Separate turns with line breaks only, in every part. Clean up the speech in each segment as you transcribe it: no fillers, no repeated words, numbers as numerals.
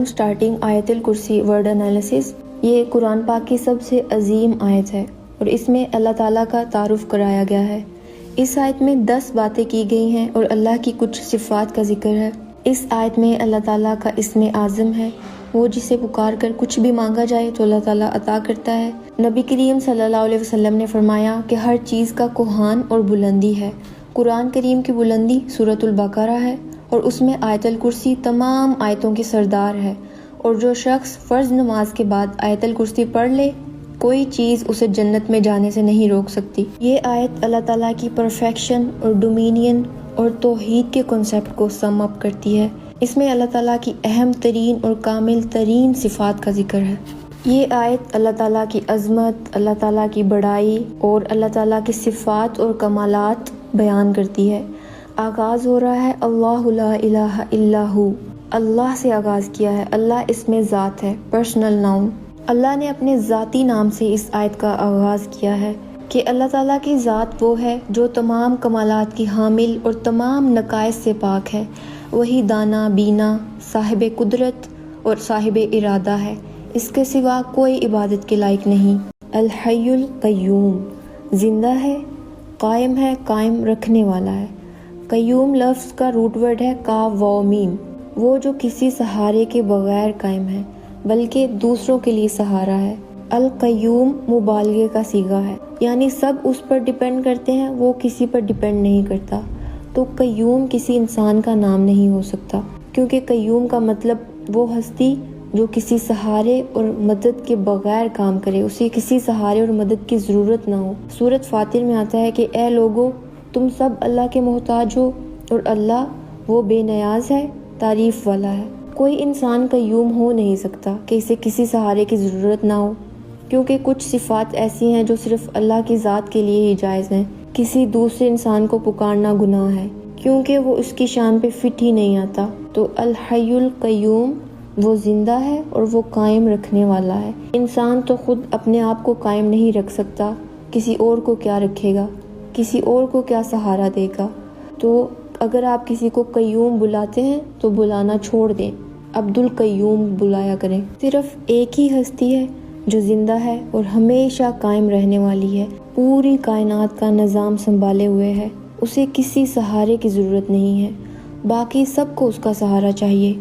Starting آیت الکرسی word analysis. یہ قرآن پاک کی سب سے عظیم آیت ہے اور اس میں اللہ تعالیٰ کا تعارف کرایا گیا ہے۔ اس آیت میں 10 باتیں کی گئی ہیں اور اللہ کی کچھ صفات کا ذکر ہے۔ اس آیت میں اللہ تعالیٰ کا اسم اعظم ہے، وہ جسے پکار کر کچھ بھی مانگا جائے تو اللہ تعالیٰ عطا کرتا ہے۔ نبی کریم صلی اللہ علیہ وسلم نے فرمایا کہ ہر چیز کا کوہان اور بلندی ہے۔ قرآن کریم کی بلندی سورۃ البقرہ ہے اور اس میں آیت الکرسی تمام آیتوں کی سردار ہے، اور جو شخص فرض نماز کے بعد آیت الکرسی پڑھ لے کوئی چیز اسے جنت میں جانے سے نہیں روک سکتی۔ یہ آیت اللہ تعالیٰ کی پرفیکشن اور ڈومینین اور توحید کے کنسیپٹ کو سم اپ کرتی ہے۔ اس میں اللہ تعالیٰ کی اہم ترین اور کامل ترین صفات کا ذکر ہے۔ یہ آیت اللہ تعالیٰ کی عظمت، اللہ تعالیٰ کی بڑائی اور اللہ تعالیٰ کی صفات اور کمالات بیان کرتی ہے۔ آغاز ہو رہا ہے اللہ لا الہ الا ہو، اللہ سے آغاز کیا ہے۔ اللہ اس میں ذات ہے، پرسنل ناؤن۔ اللہ نے اپنے ذاتی نام سے اس آیت کا آغاز کیا ہے کہ اللہ تعالیٰ کی ذات وہ ہے جو تمام کمالات کی حامل اور تمام نقائص سے پاک ہے۔ وہی دانا بینا، صاحب قدرت اور صاحب ارادہ ہے، اس کے سوا کوئی عبادت کے لائق نہیں۔ الحی القیوم، زندہ ہے، قائم ہے، قائم رکھنے والا ہے۔ قیوم لفظ کا روٹ ورڈ ہے قاف واو میم، وہ جو کسی سہارے کے بغیر قائم ہے بلکہ دوسروں کے لیے سہارا ہے۔ القیوم مبالغے کا صیغہ ہے، یعنی سب اس پر ڈیپینڈ کرتے ہیں، وہ کسی پر ڈیپینڈ نہیں کرتا۔ تو قیوم کسی انسان کا نام نہیں ہو سکتا، کیونکہ قیوم کا مطلب وہ ہستی جو کسی سہارے اور مدد کے بغیر کام کرے، اسے کسی سہارے اور مدد کی ضرورت نہ ہو۔ سورۃ فاطر میں آتا ہے کہ اے لوگو تم سب اللہ کے محتاج ہو اور اللہ وہ بے نیاز ہے، تعریف والا ہے۔ کوئی انسان قیوم ہو نہیں سکتا کہ اسے کسی سہارے کی ضرورت نہ ہو، کیونکہ کچھ صفات ایسی ہیں جو صرف اللہ کی ذات کے لیے ہی جائز ہیں۔ کسی دوسرے انسان کو پکارنا گناہ ہے کیونکہ وہ اس کی شان پہ فٹ ہی نہیں آتا۔ تو الحی القیوم وہ زندہ ہے اور وہ قائم رکھنے والا ہے۔ انسان تو خود اپنے آپ کو قائم نہیں رکھ سکتا، کسی اور کو کیا رکھے گا، کسی اور کو کیا سہارا دے گا۔ تو اگر آپ کسی کو قیوم بلاتے ہیں تو بلانا چھوڑ دیں، عبد القیوم بلایا کریں۔ صرف ایک ہی ہستی ہے جو زندہ ہے اور ہمیشہ قائم رہنے والی ہے، پوری کائنات کا نظام سنبھالے ہوئے ہے، اسے کسی سہارے کی ضرورت نہیں ہے، باقی سب کو اس کا سہارا چاہیے۔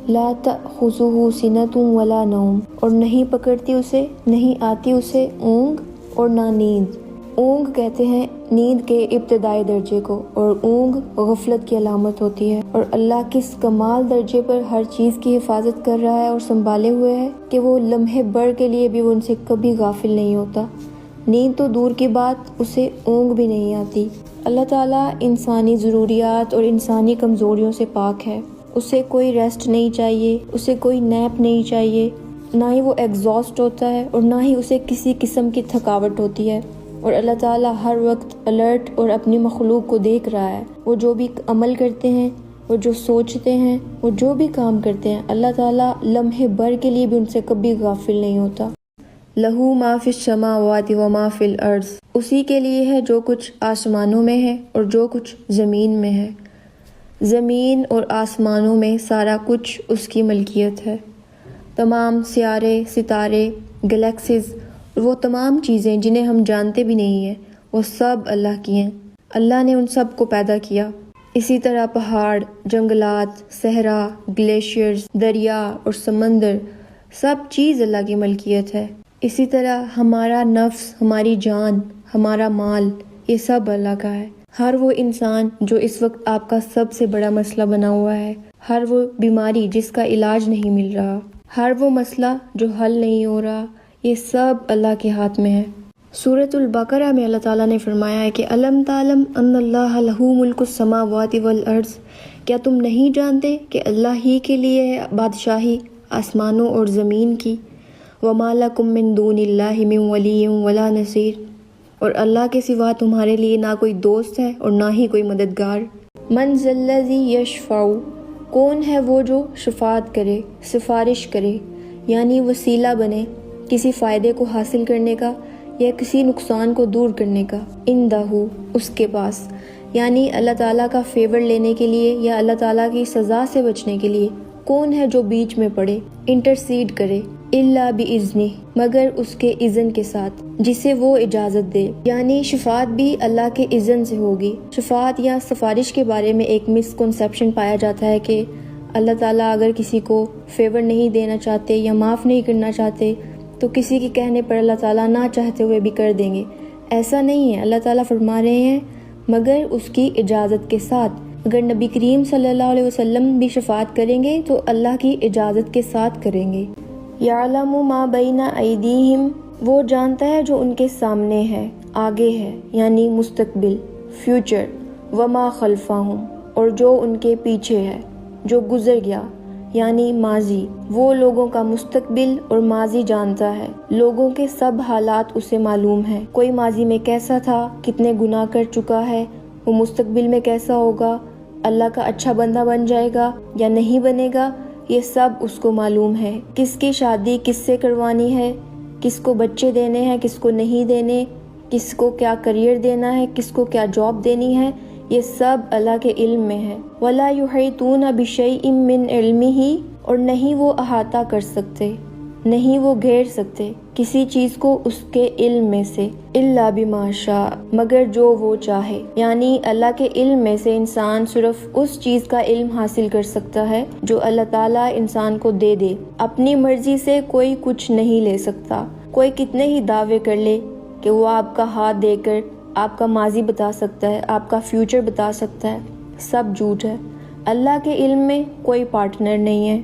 لا تأخذہ سنۃ ولا نوم، اور نہیں پکڑتی اسے، نہیں آتی اسے اونگ اور نہ نیند۔ اونگ کہتے ہیں نیند کے ابتدائی درجے کو، اور اونگ غفلت کی علامت ہوتی ہے۔ اور اللہ کس کمال درجے پر ہر چیز کی حفاظت کر رہا ہے اور سنبھالے ہوئے ہے کہ وہ لمحے بھر کے لیے بھی وہ ان سے کبھی غافل نہیں ہوتا۔ نیند تو دور کی بات، اسے اونگ بھی نہیں آتی۔ اللہ تعالیٰ انسانی ضروریات اور انسانی کمزوریوں سے پاک ہے، اسے کوئی ریسٹ نہیں چاہیے، اسے کوئی نیپ نہیں چاہیے، نہ ہی وہ ایگزاسٹ ہوتا ہے اور نہ ہی اسے کسی قسم کی تھکاوٹ ہوتی ہے۔ اور اللہ تعالیٰ ہر وقت الرٹ اور اپنی مخلوق کو دیکھ رہا ہے، وہ جو بھی عمل کرتے ہیں، وہ جو سوچتے ہیں، وہ جو بھی کام کرتے ہیں، اللہ تعالیٰ لمحے بھر کے لیے بھی ان سے کبھی غافل نہیں ہوتا۔ لہو ما فی السماوات و ما فی الارض، اسی کے لیے ہے جو کچھ آسمانوں میں ہے اور جو کچھ زمین میں ہے۔ زمین اور آسمانوں میں سارا کچھ اس کی ملکیت ہے۔ تمام سیارے، ستارے، گلیکسیز، وہ تمام چیزیں جنہیں ہم جانتے بھی نہیں ہیں، وہ سب اللہ کی ہیں۔ اللہ نے ان سب کو پیدا کیا۔ اسی طرح پہاڑ، جنگلات، صحرا، گلیشیئرز، دریا اور سمندر، سب چیز اللہ کی ملکیت ہے۔ اسی طرح ہمارا نفس، ہماری جان، ہمارا مال، یہ سب اللہ کا ہے۔ ہر وہ انسان جو اس وقت آپ کا سب سے بڑا مسئلہ بنا ہوا ہے، ہر وہ بیماری جس کا علاج نہیں مل رہا، ہر وہ مسئلہ جو حل نہیں ہو رہا، یہ سب اللہ کے ہاتھ میں ہے۔ سورۃ البقرہ میں اللہ تعالیٰ نے فرمایا ہے کہ الم تعلم ان اللہ لہ ملک السماوات والارض، کیا تم نہیں جانتے کہ اللہ ہی کے لیے ہے بادشاہی آسمانوں اور زمین کی۔ وما لکم من دون اللہ من ولی ولا نصیر، اور اللہ کے سوا تمہارے لیے نہ کوئی دوست ہے اور نہ ہی کوئی مددگار۔ من ذا الذی یشفع، کون ہے وہ جو شفاعت کرے، سفارش کرے، یعنی وسیلہ بنے کسی فائدے کو حاصل کرنے کا یا کسی نقصان کو دور کرنے کا۔ عندہ، اس کے پاس، یعنی اللہ تعالیٰ کا فیور لینے کے لیے یا اللہ تعالیٰ کی سزا سے بچنے کے لیے، کون ہے جو بیچ میں پڑے، انٹرسیڈ کرے، الا باذنہ، مگر اس کے اذن کے ساتھ، جسے وہ اجازت دے، یعنی شفاعت بھی اللہ کے اذن سے ہوگی۔ شفاعت یا سفارش کے بارے میں ایک مسکنسیپشن پایا جاتا ہے کہ اللہ تعالیٰ اگر کسی کو فیور نہیں دینا چاہتے یا معاف نہیں کرنا چاہتے تو کسی کے کہنے پر اللہ تعالیٰ نہ چاہتے ہوئے بھی کر دیں گے۔ ایسا نہیں ہے، اللہ تعالیٰ فرما رہے ہیں مگر اس کی اجازت کے ساتھ۔ اگر نبی کریم صلی اللہ علیہ وسلم بھی شفاعت کریں گے تو اللہ کی اجازت کے ساتھ کریں گے۔ یعلم ما بین ایدیہم، وہ جانتا ہے جو ان کے سامنے ہے، آگے ہے، یعنی مستقبل، فیوچر، وما خلفہم، اور جو ان کے پیچھے ہے، جو گزر گیا، یعنی ماضی۔ وہ لوگوں کا مستقبل اور ماضی جانتا ہے، لوگوں کے سب حالات اسے معلوم ہیں۔ کوئی ماضی میں کیسا تھا، کتنے گناہ کر چکا ہے، وہ مستقبل میں کیسا ہوگا، اللہ کا اچھا بندہ بن جائے گا یا نہیں بنے گا، یہ سب اس کو معلوم ہے۔ کس کی شادی کس سے کروانی ہے، کس کو بچے دینے ہیں، کس کو نہیں دینے، کس کو کیا کریئر دینا ہے، کس کو کیا جاب دینی ہے، یہ سب اللہ کے علم میں ہے۔ وَلَا يُحِيطُونَ بِشَيْءٍ مِّنْ عِلْمِهِ، اور نہیں وہ احاطہ کر سکتے، نہیں وہ گھیر سکتے کسی چیز کو اس کے علم میں سے، إِلَّا بِمَا شَاءَ، مگر جو وہ چاہے، یعنی اللہ کے علم میں سے انسان صرف اس چیز کا علم حاصل کر سکتا ہے جو اللہ تعالیٰ انسان کو دے دے۔ اپنی مرضی سے کوئی کچھ نہیں لے سکتا۔ کوئی کتنے ہی دعوے کر لے کہ وہ آپ کا ہاتھ دے کر آپ کا ماضی بتا سکتا ہے، آپ کا فیوچر بتا سکتا ہے، سب جھوٹ ہے۔ اللہ کے علم میں کوئی پارٹنر نہیں ہے۔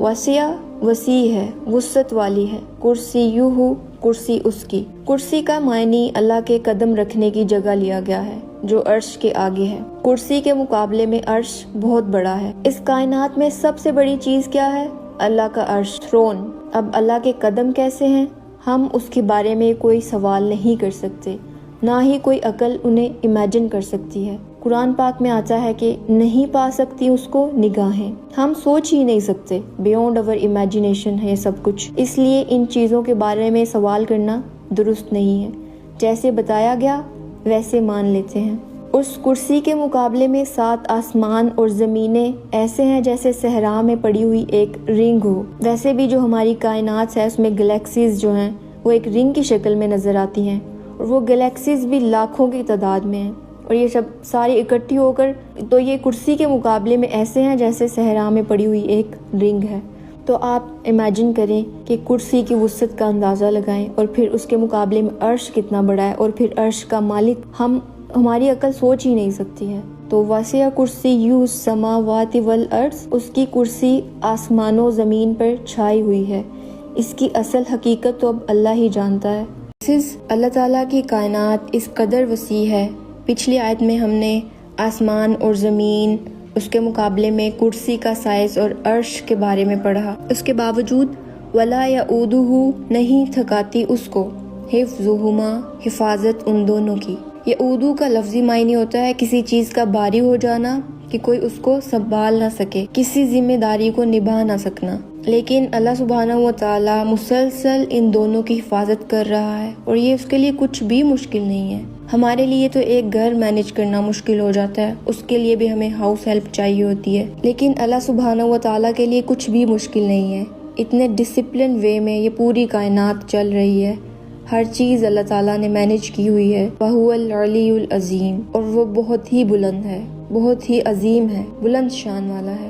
وسیع، وسیع ہے، وسعت والی ہے۔ کرسیہ، کرسی اس کی۔ کرسی کا معنی اللہ کے قدم رکھنے کی جگہ لیا گیا ہے جو عرش کے آگے ہے۔ کرسی کے مقابلے میں عرش بہت بڑا ہے۔ اس کائنات میں سب سے بڑی چیز کیا ہے؟ اللہ کا عرش، تھرون۔ اب اللہ کے قدم کیسے ہیں؟ ہم اس کے بارے میں کوئی سوال نہیں کر سکتے، نہ ہی کوئی عقل انہیں امیجن کر سکتی ہے۔ قرآن پاک میں آتا ہے کہ نہیں پا سکتی اس کو نگاہیں، ہم سوچ ہی نہیں سکتے، بیونڈ اوور امیجنیشن ہے سب کچھ۔ اس لیے ان چیزوں کے بارے میں سوال کرنا درست نہیں ہے، جیسے بتایا گیا ویسے مان لیتے ہیں۔ اس کرسی کے مقابلے میں 7 آسمان اور زمینیں ایسے ہیں جیسے صحرا میں پڑی ہوئی ایک رنگ ہو۔ ویسے بھی جو ہماری کائنات ہے اس میں گلیکسیز جو ہیں وہ ایک رنگ کی شکل میں نظر آتی ہیں، اور وہ گلیکسیز بھی لاکھوں کی تعداد میں ہیں، اور یہ سب ساری اکٹھی ہو کر تو یہ کرسی کے مقابلے میں ایسے ہیں جیسے صحرا میں پڑی ہوئی ایک رنگ ہے۔ تو آپ امیجن کریں کہ کرسی کی وسعت کا اندازہ لگائیں، اور پھر اس کے مقابلے میں عرش کتنا بڑا ہے، اور پھر عرش کا مالک ہماری عقل سوچ ہی نہیں سکتی ہے۔ تو واسع کرسیہ السماوات والارض، اس کی کرسی آسمان و زمین پر چھائی ہوئی ہے۔ اس کی اصل حقیقت تو اب اللہ ہی جانتا ہے۔ اللہ تعالیٰ کی کائنات اس قدر وسیع ہے۔ پچھلی آیت میں ہم نے آسمان اور زمین، اس کے مقابلے میں کرسی کا سائز اور عرش کے بارے میں پڑھا۔ اس کے باوجود ولا یعودہ، نہیں تھکاتی اس کو، حفظہما، حفاظت ان دونوں کی۔ یعودہ کا لفظی معنی ہوتا ہے کسی چیز کا باری ہو جانا، کہ کوئی اس کو سنبھال نہ سکے، کسی ذمہ داری کو نبھا نہ سکنا۔ لیکن اللہ سبحانہ و تعالیٰ مسلسل ان دونوں کی حفاظت کر رہا ہے، اور یہ اس کے لیے کچھ بھی مشکل نہیں ہے۔ ہمارے لیے تو ایک گھر مینج کرنا مشکل ہو جاتا ہے، اس کے لیے بھی ہمیں ہاؤس ہیلپ چاہیے ہوتی ہے، لیکن اللہ سبحانہ و تعالیٰ کے لیے کچھ بھی مشکل نہیں ہے۔ اتنے ڈسپلن وے میں یہ پوری کائنات چل رہی ہے، ہر چیز اللہ تعالیٰ نے مینج کی ہوئی ہے۔ وَهُوَ الْعَلِيُّ الْعَظِيمُ، اور وہ بہت ہی بلند ہے، بہت ہی عظیم ہے، بلند شان والا ہے۔